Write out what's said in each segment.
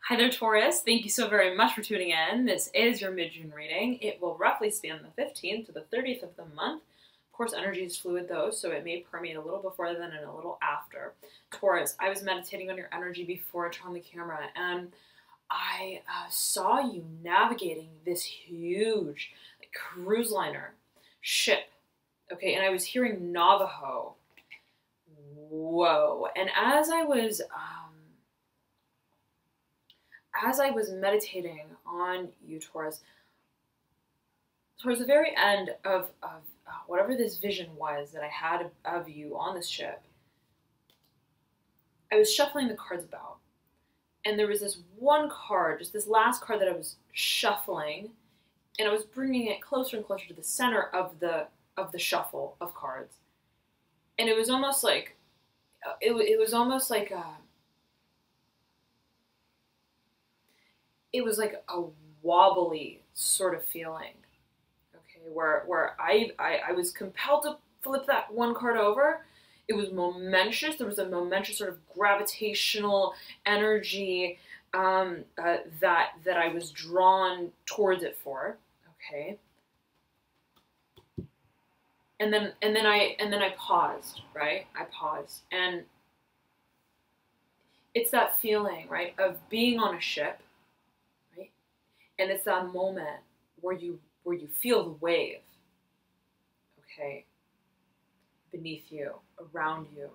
Hi there, Taurus. Thank you so very much for tuning in. This is your mid-June reading. It will roughly span the 15th to the 30th of the month. Of course, energy is fluid though, so it may permeate a little before then and a little after. Taurus, I was meditating on your energy before I turned on the camera, and I saw you navigating this huge cruise liner ship. Okay, and I was hearing Navajo. Whoa. And as I was meditating on you, Taurus, towards the very end of whatever this vision was that I had of you on this ship, I was shuffling the cards about. And there was this one card, just this last card that I was shuffling, and I was bringing it closer and closer to the center of the shuffle of cards. And it was almost like, it was like a wobbly sort of feeling, okay, where I was compelled to flip that one card over. It was momentous. There was a momentous sort of gravitational energy that I was drawn towards it for, okay. And then I paused, right? I paused, and it's that feeling, right, of being on a ship. And it's that moment where you feel the wave, okay, beneath you, around you,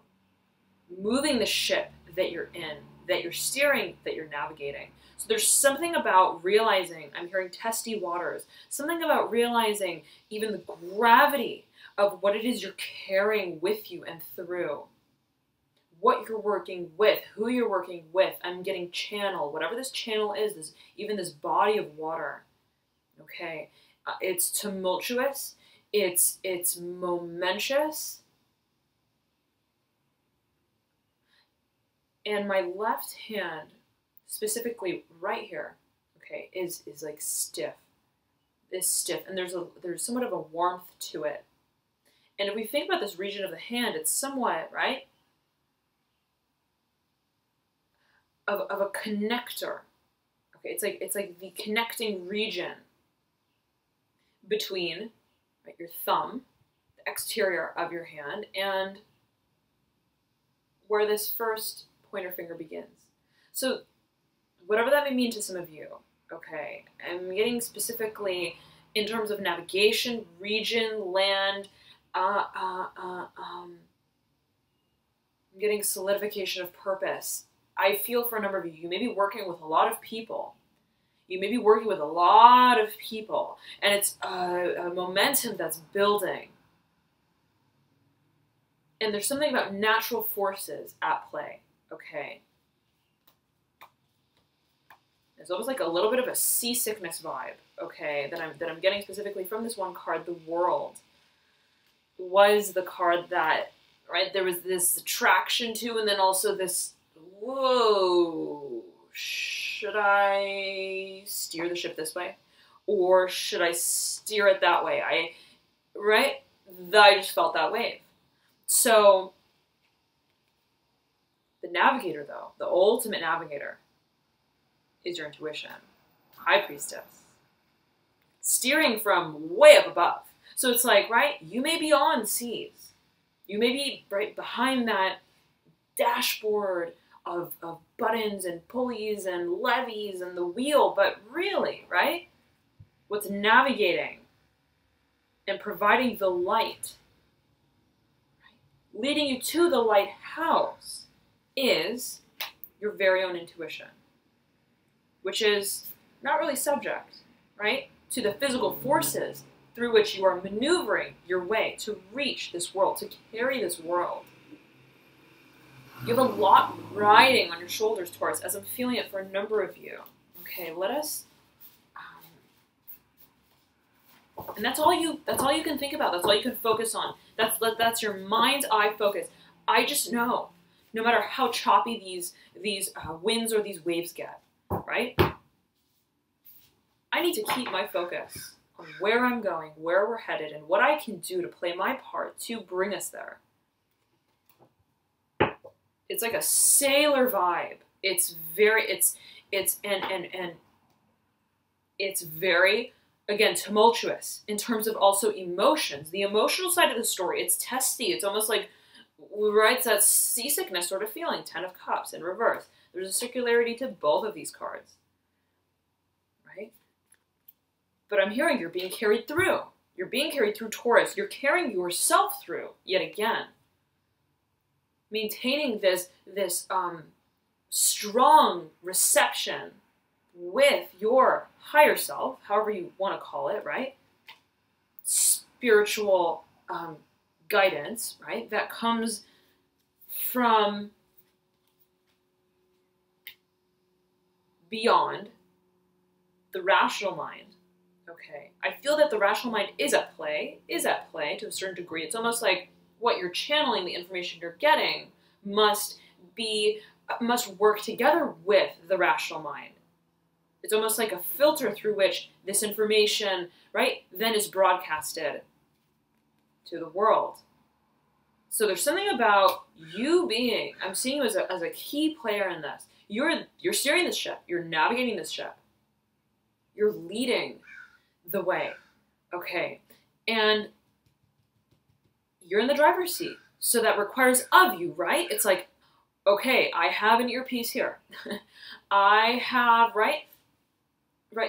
moving the ship that you're in, that you're steering, that you're navigating. So there's something about realizing, I'm hearing testy waters, something about realizing even the gravity of what it is you're carrying with you and through. What you're working with, who you're working with. I'm getting channel, whatever this channel is, even this body of water, okay? It's tumultuous, it's momentous, and my left hand, specifically right here, okay, is like stiff, and there's somewhat of a warmth to it. And if we think about this region of the hand, it's somewhat, right, of a connector. Okay, it's like the connecting region between, right, your thumb, the exterior of your hand, and where this first pointer finger begins. So whatever that may mean to some of you, okay, I'm getting specifically in terms of navigation, region, land, I'm getting solidification of purpose. I feel for a number of you, you may be working with a lot of people. You may be working with a lot of people, and it's a momentum that's building. And there's something about natural forces at play, okay? There's almost like a little bit of a seasickness vibe, okay, that I'm getting specifically from this one card. The World was the card that, right, there was this attraction to, and then also this, whoa, should I steer the ship this way? Or should I steer it that way? I just felt that wave. So the navigator, though, the ultimate navigator, is your intuition. High Priestess. Steering from way up above. So it's like, right, you may be on seas. You may be right behind that dashboard of buttons and pulleys and levies and the wheel, but really, right, what's navigating and providing the light, right, leading you to the lighthouse, is your very own intuition, which is not really subject, right, to the physical forces through which you are maneuvering your way to reach this world, to carry this world. You have a lot riding on your shoulders, Taurus, as I'm feeling it for a number of you. Okay, let us, and that's all you can think about. That's all you can focus on. That's your mind's eye focus. I just know, no matter how choppy these winds or these waves get, right? I need to keep my focus on where I'm going, where we're headed, and what I can do to play my part to bring us there. It's like a sailor vibe. It's And it's very, again, tumultuous in terms of also emotions. The emotional side of the story, it's testy. It's almost like, right, it's that seasickness sort of feeling. 10 of Cups in reverse. There's a circularity to both of these cards, right? But I'm hearing you're being carried through. You're being carried through, Taurus. You're carrying yourself through, yet again. Maintaining this strong reception with your higher self, however you want to call it, right? Spiritual guidance, right? That comes from beyond the rational mind. Okay, I feel that the rational mind is at play to a certain degree. It's almost like what you're channeling, the information you're getting, must work together with the rational mind. It's almost like a filter through which this information, right, then is broadcasted to the world. So there's something about you being, I'm seeing you as a key player in this. You're steering this ship. You're navigating this ship. You're leading the way. Okay. And you're in the driver's seat. So that requires of you, right? It's like, okay, I have an earpiece here. I have, right,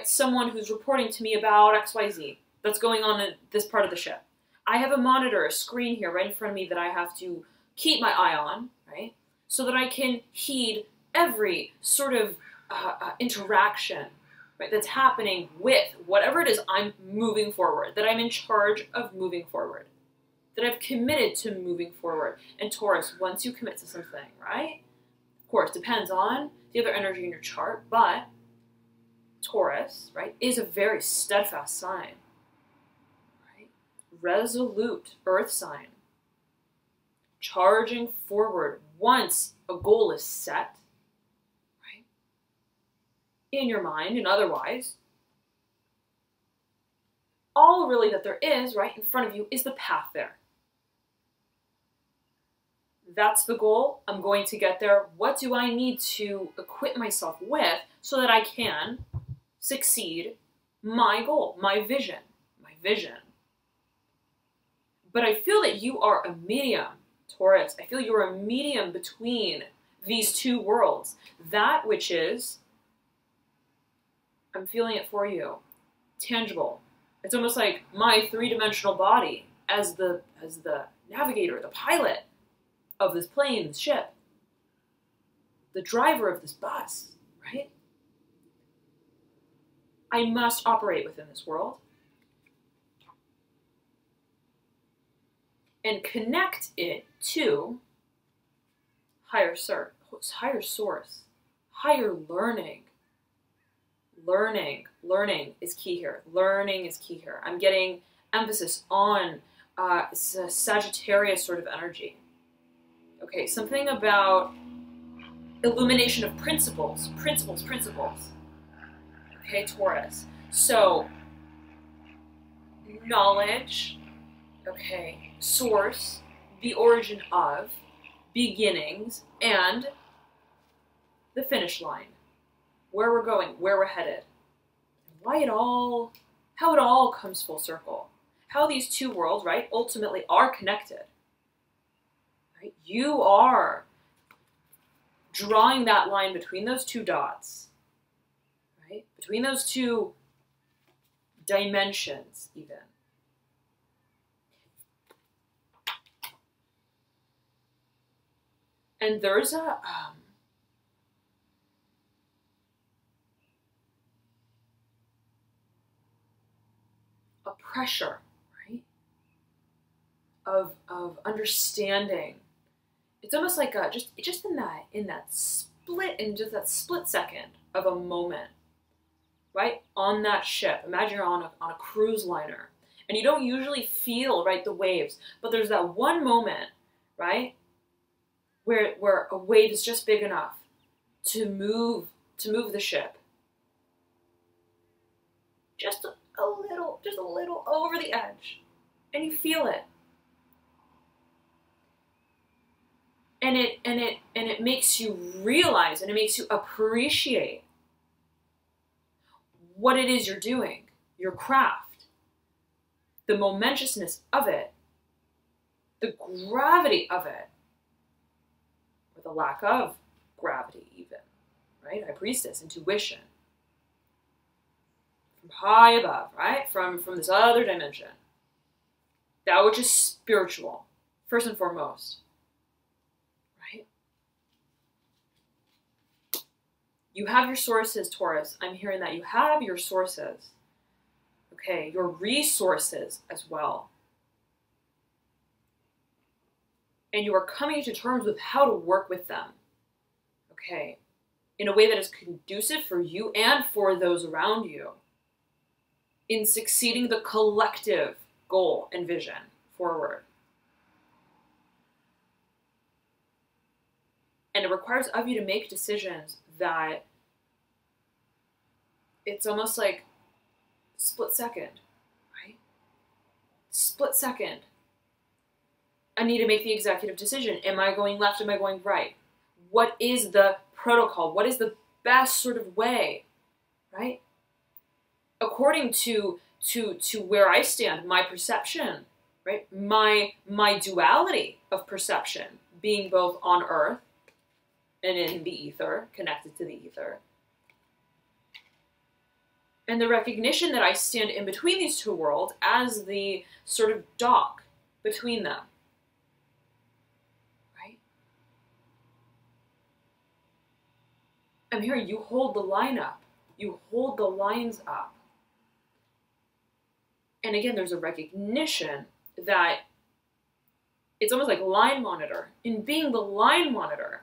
someone who's reporting to me about XYZ that's going on in this part of the ship. I have a monitor, a screen here right in front of me that I have to keep my eye on, right? So that I can heed every sort of interaction, right, that's happening with whatever it is I'm moving forward, that I'm in charge of moving forward, that I've committed to moving forward. And Taurus, once you commit to something, right? Of course, depends on the other energy in your chart, but Taurus, right, is a very steadfast sign, right? Resolute earth sign, charging forward once a goal is set, right? In your mind and otherwise. All really that there is, right, in front of you is the path there. That's the goal. I'm going to get there. What do I need to equip myself with so that I can succeed my goal, my vision, But I feel that you are a medium, Taurus. I feel you're a medium between these two worlds. That which is, I'm feeling it for you, tangible. It's almost like my three-dimensional body as the navigator, the pilot of this plane, this ship, the driver of this bus, right? I must operate within this world and connect it to higher source, higher learning. Learning is key here. Learning is key here. I'm getting emphasis on it's a Sagittarius sort of energy. Okay, something about illumination of principles. Okay, Taurus. So, knowledge, okay, source, the origin of, beginnings, and the finish line. Where we're going, where we're headed. How it all comes full circle. How these two worlds, right, ultimately are connected. Right? You are drawing that line between those two dots. Right? Between those two dimensions, even. And there's a pressure, right? Of understanding. It's almost like just in that split second of a moment, right? On that ship. Imagine you're on a cruise liner, and you don't usually feel, right, the waves, but there's that one moment, right, where a wave is just big enough to move the ship. Just a little over the edge, and you feel it, and it makes you realize, and it makes you appreciate what it is you're doing, your craft, the momentousness of it, the gravity of it, or the lack of gravity even, right? High priestess, intuition. From high above, right? From this other dimension. That which is spiritual, first and foremost, right? You have your sources, Taurus. I'm hearing that you have your sources. Okay, your resources as well. And you are coming to terms with how to work with them. Okay, in a way that is conducive for you and for those around you in succeeding the collective goal and vision forward. And it requires of you to make decisions that it's almost like split second, right? Split second. I need to make the executive decision. Am I going left? Am I going right? What is the protocol? What is the best sort of way, right? According to where I stand, my perception, right? My duality of perception, being both on earth and in the ether, connected to the ether. And the recognition that I stand in between these two worlds as the sort of dock between them. Right? I'm hearing you hold the line up. You hold the lines up. And again, there's a recognition that it's almost like line monitor. In being the line monitor,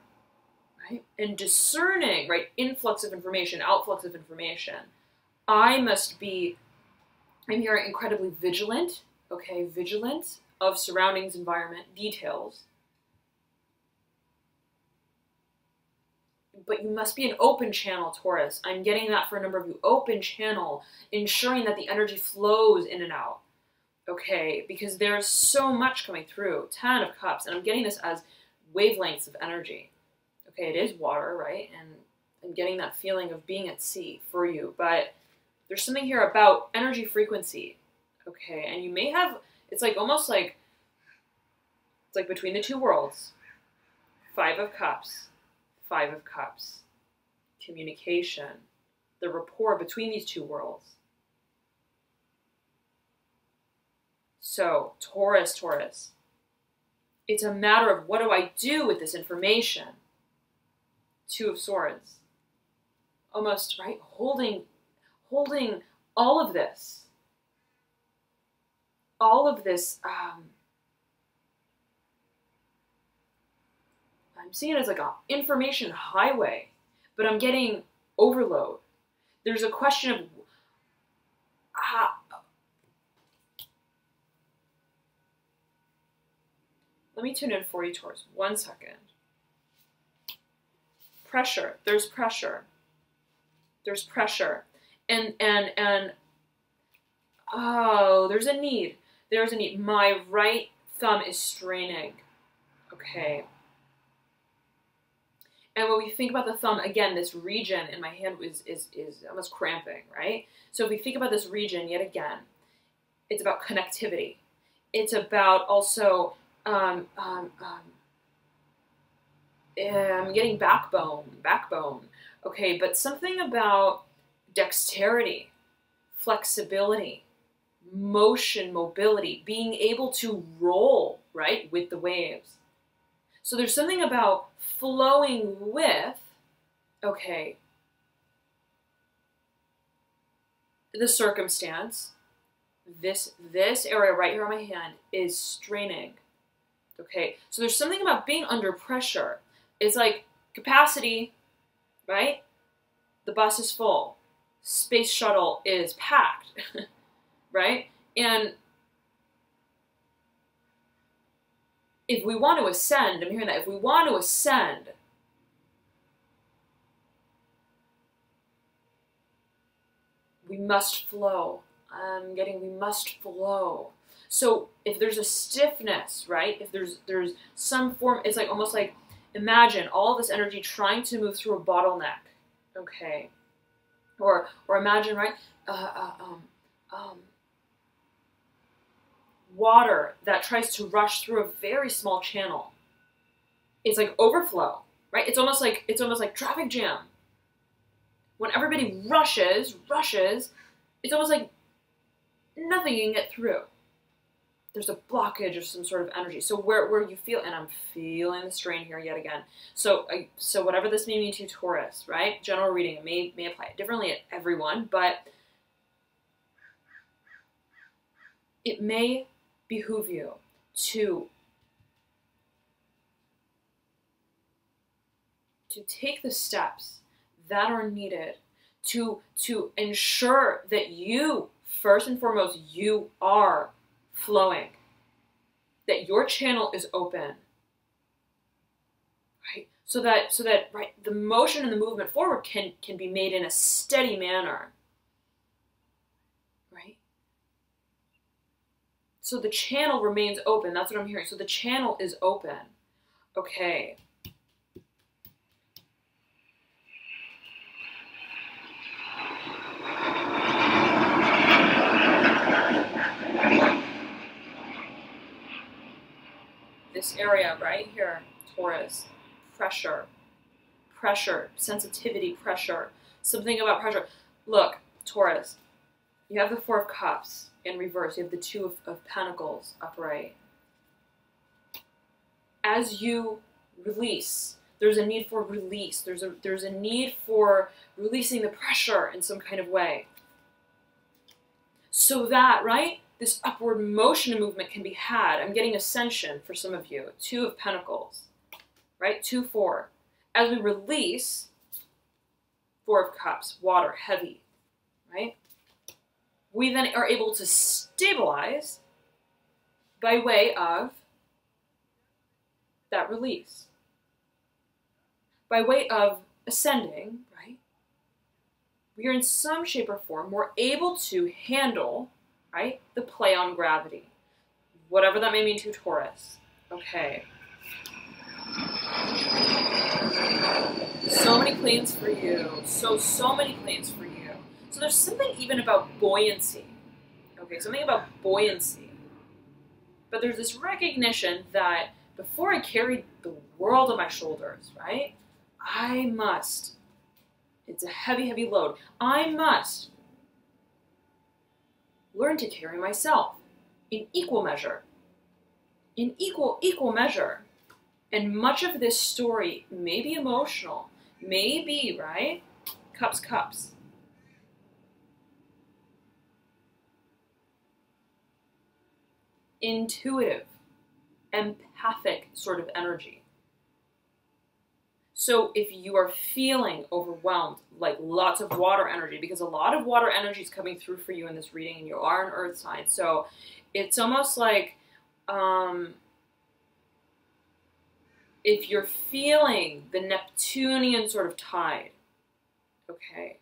right, and discerning, right, influx of information, outflux of information, I must be, I'm here incredibly vigilant, okay, vigilant of surroundings, environment, details. But you must be an open channel, Taurus. I'm getting that for a number of you. Open channel, ensuring that the energy flows in and out. Okay, because there's so much coming through. 10 of Cups, and I'm getting this as wavelengths of energy. Okay, it is water, right? And I'm getting that feeling of being at sea for you. But there's something here about energy frequency. Okay, and you may have, it's like almost like, it's like between the two worlds. 5 of Cups. 5 of Cups, communication, the rapport between these two worlds. So, Taurus, it's a matter of what do I do with this information? 2 of Swords, almost, right, holding all of this, I'm seeing it as like an information highway, but I'm getting overload. There's a question of, let me tune in for you, Taurus. 1 second. Pressure. There's pressure. There's pressure. And oh, there's a need. There's a need. My right thumb is straining. Okay. And when we think about the thumb, again, this region in my hand is almost cramping, right? So if we think about this region, yet again, it's about connectivity. It's about also getting backbone. Okay, but something about dexterity, flexibility, motion, mobility, being able to roll, right, with the waves. So there's something about flowing with, okay, the circumstance. This area right here on my hand is straining. Okay, so there's something about being under pressure. It's like capacity, right? The bus is full. Space shuttle is packed, right? And if we want to ascend, I'm hearing that, if we want to ascend, we must flow. I'm getting we must flow. So if there's a stiffness, right? If there's some form, it's like almost like, imagine all of this energy trying to move through a bottleneck, okay? Or imagine, right, water that tries to rush through a very small channel. It's like overflow, right? It's almost like traffic jam. When everybody rushes, it's almost like nothing can get through. There's a blockage of some sort of energy. So where you feel, and I'm feeling the strain here yet again. So whatever this may mean to you, Taurus, right? General reading, it may apply differently at everyone, but it may behoove you to take the steps that are needed to ensure that you, first and foremost, you are flowing, that your channel is open, right? So that right, the motion and the movement forward can be made in a steady manner, right? So the channel remains open. That's what I'm hearing. So the channel is open. Okay. This area right here, Taurus, pressure, sensitivity, pressure, something about pressure. Look, Taurus, you have the Four of Cups in reverse. You have the Two of Pentacles upright. As you release, there's a need for release. There's a need for releasing the pressure in some kind of way. So that, right, this upward motion and movement can be had. I'm getting ascension for some of you. Two of Pentacles, right? 2, 4. As we release, Four of Cups, water, heavy, right? We then are able to stabilize by way of that release. By way of ascending, right? We are in some shape or form, we're able to handle, right, the play on gravity. Whatever that may mean to Taurus. Okay. So many planes for you. So many planes for you. So there's something even about buoyancy. Okay, something about buoyancy. But there's this recognition that before I carry the world on my shoulders, right, I must, it's a heavy, heavy load, I must learn to carry myself in equal measure. In equal measure. And much of this story may be emotional, may be, right? Cups. Intuitive, empathic sort of energy. So if you are feeling overwhelmed, like lots of water energy, because a lot of water energy is coming through for you in this reading, and you are an earth sign. So it's almost like if you're feeling the Neptunian sort of tide, okay,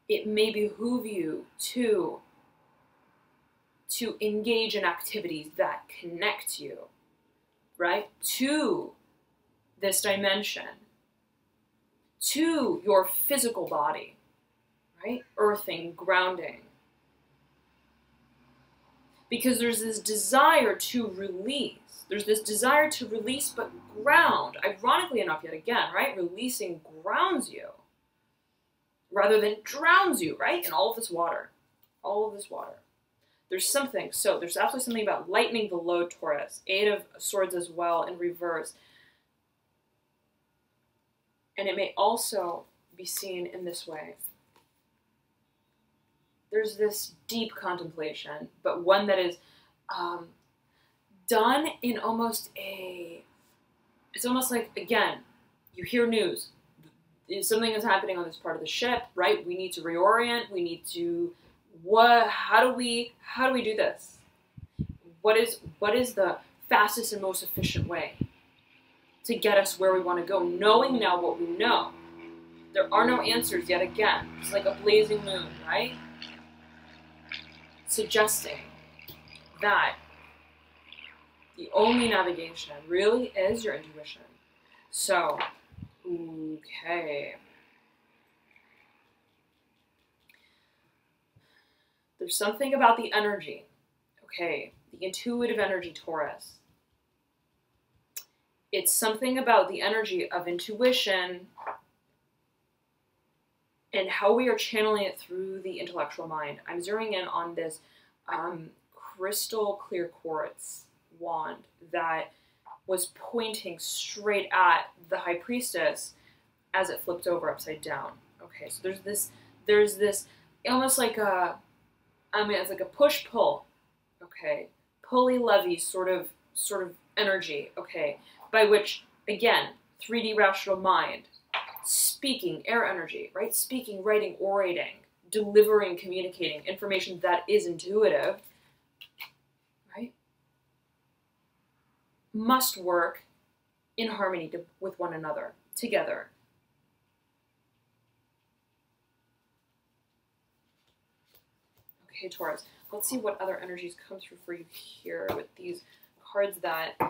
it may behoove you to engage in activities that connect you, right, to this dimension, to your physical body, right, earthing, grounding. Because there's this desire to release. There's this desire to release but ground. Ironically enough, yet again, right, releasing grounds you rather than drowns you, right, in all of this water. All of this water. There's something, so there's absolutely something about lightening the load, Taurus. 8 of Swords as well in reverse. And it may also be seen in this way. There's this deep contemplation, but one that is done in almost it's almost like, again, you hear news. Something is happening on this part of the ship, right? We need to reorient. We need to, how do we do this? What is the fastest and most efficient way to get us where we want to go? Knowing now what we know. There are no answers yet again. It's like a blazing moon, right? Suggesting that the only navigation really is your intuition. So, okay. There's something about the energy, okay? The intuitive energy, Taurus. It's something about the energy of intuition and how we are channeling it through the intellectual mind. I'm zeroing in on this crystal clear quartz wand that was pointing straight at the high priestess as it flipped over upside down. Okay, so there's this almost like it's like a push-pull, okay, pulley-levy sort of energy, okay, by which, again, 3D rational mind, speaking, air energy, right, speaking, writing, orating, delivering, communicating information that is intuitive, right, must work in harmony with one another, together. Okay, Taurus, let's see what other energies come through for you here with these cards that,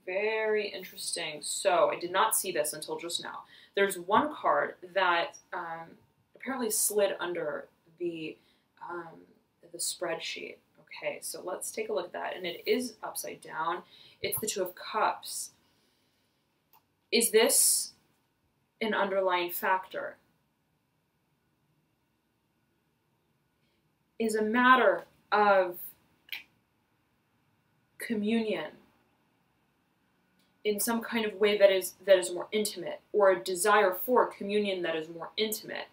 very interesting. So I did not see this until just now. There's one card that apparently slid under the spreadsheet. Okay, so let's take a look at that. And it is upside down. It's the Two of Cups. Is this an underlying factor? Is a matter of communion in some kind of way that is more intimate, or a desire for communion that is more intimate,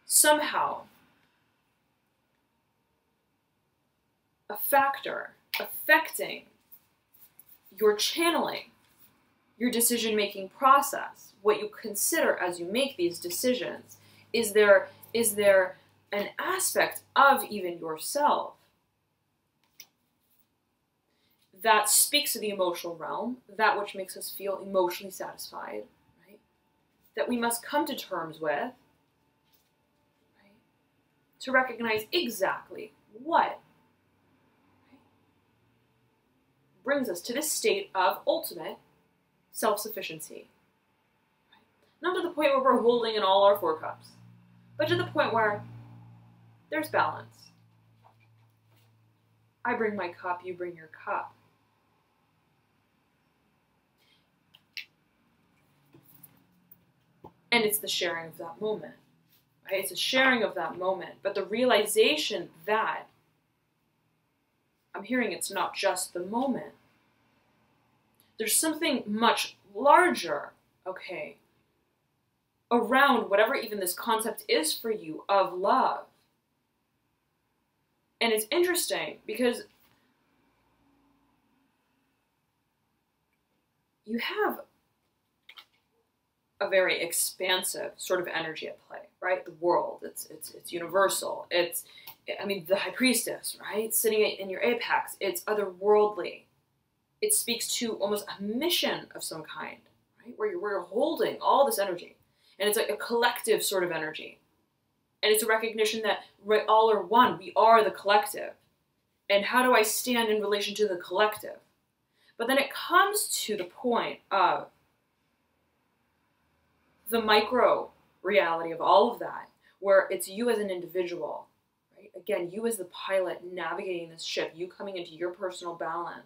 somehow a factor affecting your channeling, your decision-making process, what you consider as you make these decisions? Is there an aspect of even yourself that speaks to the emotional realm, that which makes us feel emotionally satisfied, right? That we must come to terms with, right? To recognize exactly what, right, brings us to this state of ultimate self-sufficiency. Right? Not to the point where we're holding in all our 4 cups, but to the point where there's balance. I bring my cup, you bring your cup. And it's the sharing of that moment, right? It's a sharing of that moment, but the realization that I'm hearing it's not just the moment. There's something much larger, okay, around whatever even this concept is for you of love. And it's interesting because you have a very expansive sort of energy at play, right? The world, it's universal. I mean, the High Priestess, right? Sitting in your apex, it's otherworldly. It speaks to almost a mission of some kind, right? Where you're holding all this energy. And it's like a collective sort of energy. And it's a recognition that all are one. We are the collective. And how do I stand in relation to the collective? But then it comes to the point of the micro reality of all of that, where it's you as an individual, right? Again, you as the pilot navigating this ship, you coming into your personal balance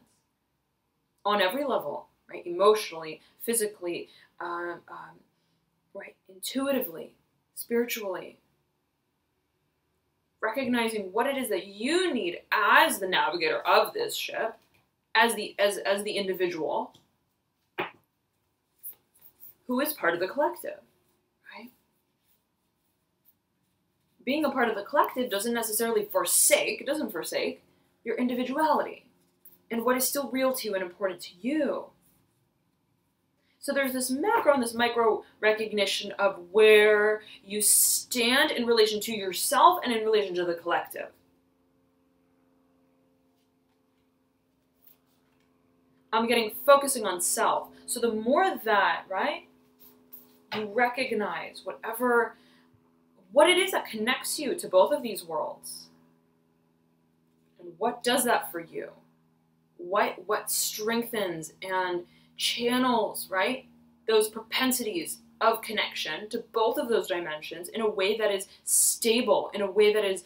on every level, right? Emotionally, physically, right? Intuitively, spiritually. Recognizing what it is that you need as the navigator of this ship, as the individual who is part of the collective, right? Being a part of the collective doesn't necessarily forsake your individuality and what is still real to you and important to you. So there's this macro and this micro recognition of where you stand in relation to yourself and in relation to the collective. I'm getting focusing on self. So the more that, right, you recognize what it is that connects you to both of these worlds. And what does that for you? What strengthens and channels, right, those propensities of connection to both of those dimensions in a way that is stable, in a way that is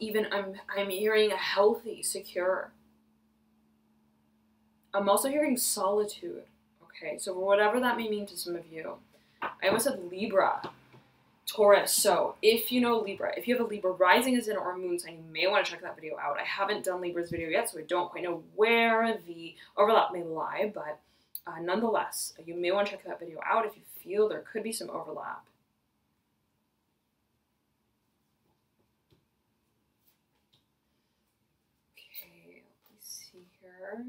even, I'm hearing healthy, secure. I'm also hearing solitude. Okay, so whatever that may mean to some of you. I almost said Libra, Taurus. So if you know Libra, if you have a Libra rising as in or moon sign, you may want to check that video out. I haven't done Libra's video yet, so I don't quite know where the overlap may lie, but nonetheless, you may want to check that video out if you feel there could be some overlap. Okay, let me see here.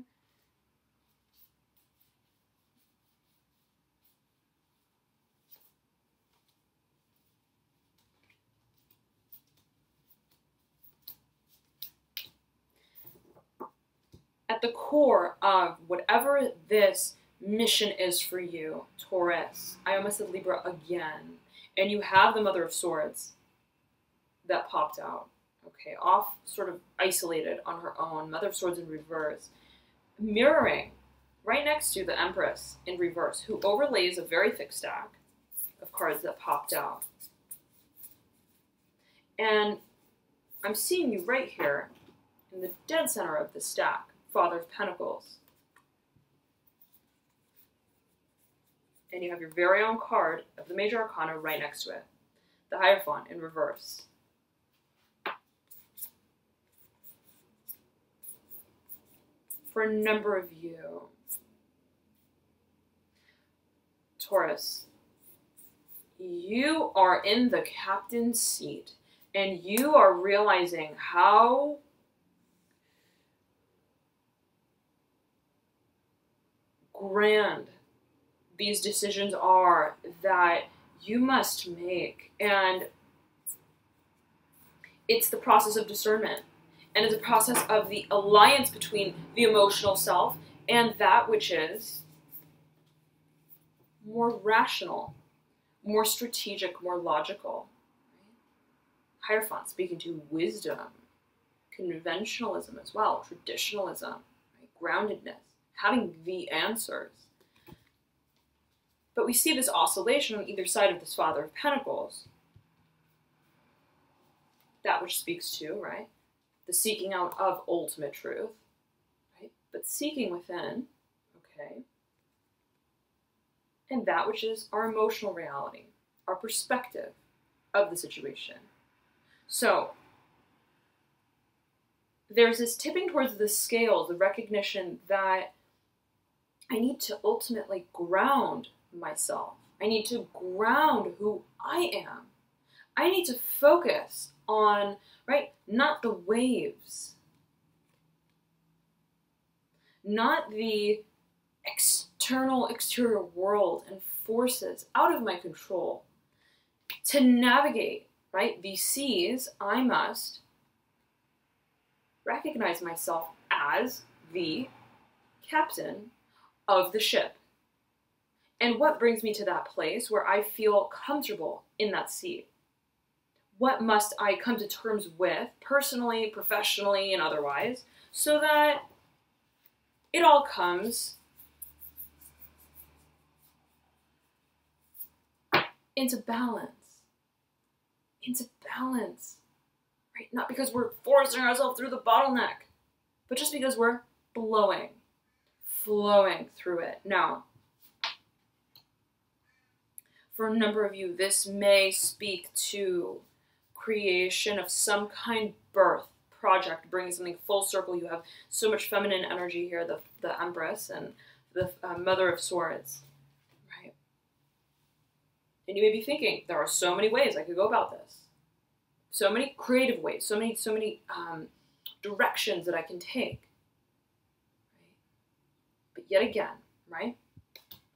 At the core of whatever this mission is for you, Taurus, I almost said Libra again, and you have the Mother of Swords that popped out, okay, off sort of isolated on her own, Mother of Swords in reverse, mirroring right next to the Empress in reverse, who overlays a very thick stack of cards that popped out. And I'm seeing you right here in the dead center of the stack, Father of Pentacles. And you have your very own card of the Major Arcana right next to it. The Hierophant in reverse. For a number of you, Taurus, you are in the captain's seat and you are realizing how grand these decisions are that you must make. And it's the process of discernment. And it's a process of the alliance between the emotional self and that which is more rational, more strategic, more logical. Hierophant speaking to wisdom, conventionalism as well, traditionalism, right? Groundedness, having the answers. But we see this oscillation on either side of this Father of Pentacles. That which speaks to, right? The seeking out of ultimate truth, right? But seeking within, okay? And that which is our emotional reality, our perspective of the situation. So, there's this tipping towards the scales, the recognition that I need to ultimately ground myself. I need to ground who I am. I need to focus on, right, not the waves, not the exterior world and forces out of my control. To navigate, right, these seas, I must recognize myself as the captain of the ship. And what brings me to that place where I feel comfortable in that seat? What must I come to terms with, personally, professionally, and otherwise, so that it all comes into balance. Into balance. Right? Not because we're forcing ourselves through the bottleneck, but just because we're flowing through it. Now, for a number of you, this may speak to creation of some kind, birth, project, bringing something full circle. You have so much feminine energy here, the Empress and the Mother of Swords, right? And you may be thinking, there are so many ways I could go about this. So many creative ways, so many directions that I can take. Right? But yet again, right?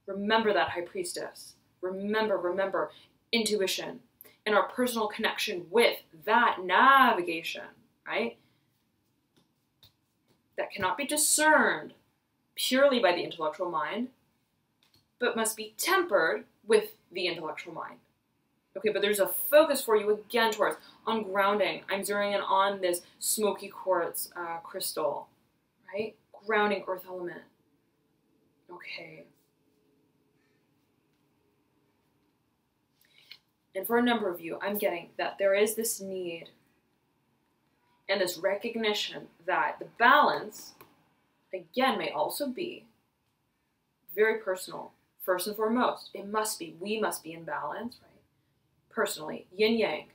Remember that High Priestess. Remember intuition and our personal connection with that navigation, right? That cannot be discerned purely by the intellectual mind, but must be tempered with the intellectual mind. Okay, but there's a focus for you again, Taurus, on grounding. I'm zeroing in on this smoky quartz crystal, right? Grounding earth element. Okay. And for a number of you, I'm getting that there is this need and this recognition that the balance, again, may also be very personal. First and foremost, we must be in balance, right? Personally, yin yang,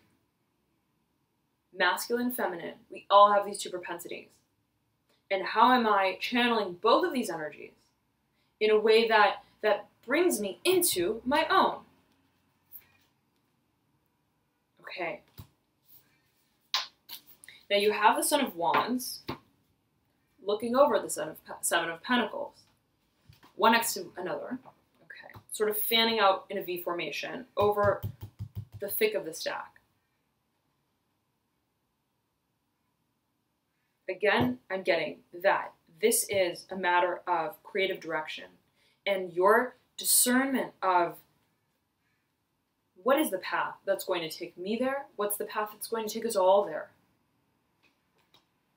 masculine, feminine, we all have these two propensities. And how am I channeling both of these energies in a way that brings me into my own? Okay. Now you have the Son of Wands looking over the Seven of Pentacles, one next to another, okay, sort of fanning out in a V formation over the thick of the stack. Again, I'm getting that this is a matter of creative direction and your discernment of what is the path that's going to take me there, what's the path that's going to take us all there.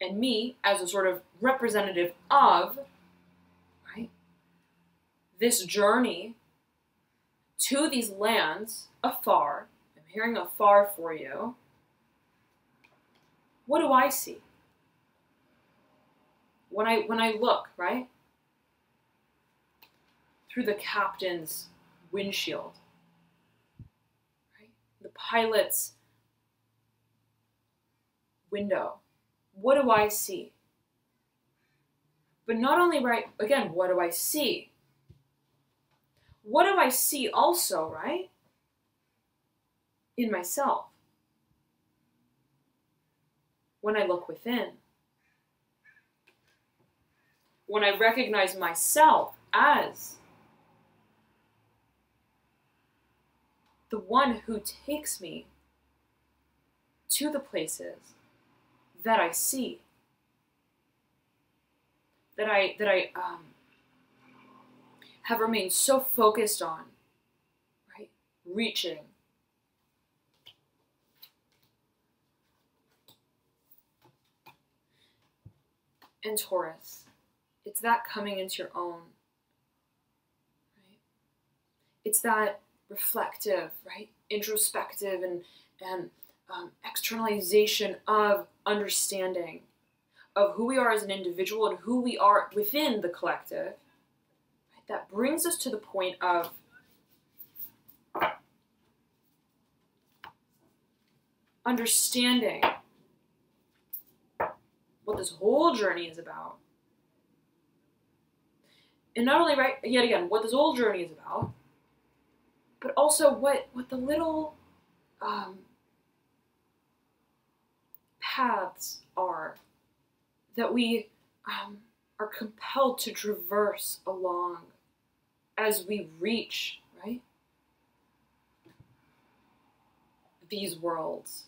And me, as a sort of representative of, right, this journey to these lands afar, I'm hearing afar for you, what do I see? When I look, right, through the captain's windshield, right, the pilot's window, what do I see? But not only, right, again, what do I see? What do I see also, right, in myself? When I look within. When I recognize myself as the one who takes me to the places that I see, that I have remained so focused on, right? Reaching. And Taurus, it's that coming into your own, right? It's that reflective, right? Introspective and externalization of understanding of who we are as an individual and who we are within the collective, right? That brings us to the point of understanding what this whole journey is about. And not only, right, yet again, what this whole journey is about, but also what the little paths are that we are compelled to traverse along as we reach, right, these worlds.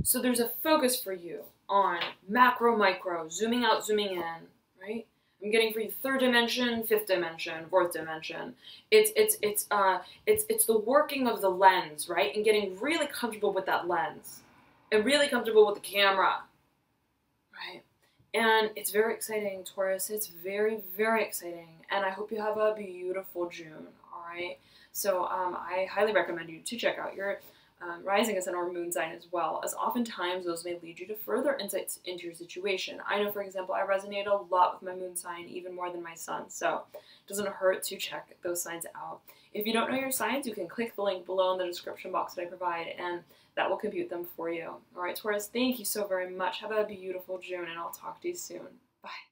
So there's a focus for you on macro, micro, zooming out, zooming in, right? I'm getting for you third dimension, fifth dimension, fourth dimension. It's the working of the lens, right? And getting really comfortable with that lens and really comfortable with the camera, right? And it's very exciting, Taurus. It's very, very exciting. And I hope you have a beautiful June, all right? So I highly recommend you to check out your rising, ascendant, or moon sign as well, as oftentimes those may lead you to further insights into your situation. I know, for example, I resonate a lot with my moon sign, even more than my sun, so it doesn't hurt to check those signs out. If you don't know your signs, you can click the link below in the description box that I provide, and that will compute them for you. All right, Taurus, thank you so very much. Have a beautiful June, and I'll talk to you soon. Bye.